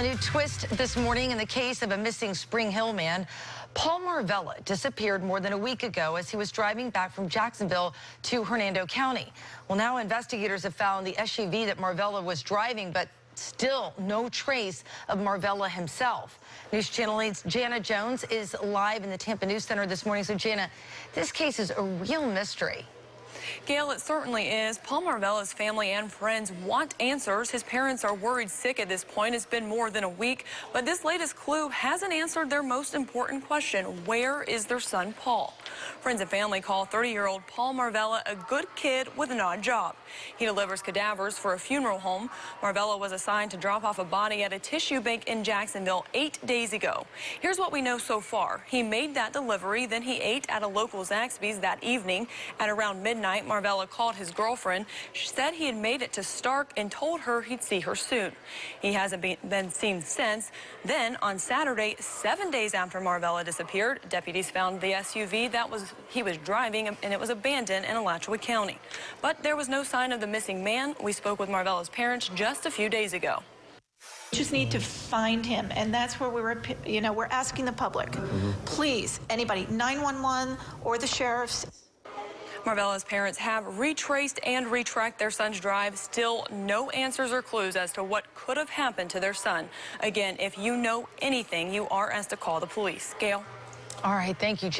A new twist this morning in the case of a missing Spring Hill man. Paul Marvella disappeared more than a week ago as he was driving back from Jacksonville to Hernando County. Well, now investigators have found the SUV that Marvella was driving, but still no trace of Marvella himself. News Channel 8's Jana Jones is live in the Tampa News Center this morning. So, Jana, this case is a real mystery. Gail, it certainly is. Paul Marvella's family and friends want answers. His parents are worried sick at this point. It's been more than a week, but this latest clue hasn't answered their most important question. Where is their son, Paul? Friends and family call 30-year-old Paul Marvella a good kid with an odd job. He delivers cadavers for a funeral home. Marvella was assigned to drop off a body at a tissue bank in Jacksonville 8 days ago. Here's what we know so far. He made that delivery, then he ate at a local Zaxby's that evening. At around midnight, Marvella called his girlfriend. She said he had made it to Stark and told her he'd see her soon. He hasn't been seen since. Then on Saturday, 7 days after Marvella disappeared, deputies found the SUV he was driving, and it was abandoned in Alachua County. But there was no sign of the missing man. We spoke with Marvella's parents just a few days ago. Just need to find him, and that's where we're asking the public, please, anybody, 911 or the sheriffs. Marvella's parents have retraced and retracked their son's drive. Still no answers or clues as to what could have happened to their son. Again, if you know anything, you are asked to call the police. Gail? All right, thank you, Jan.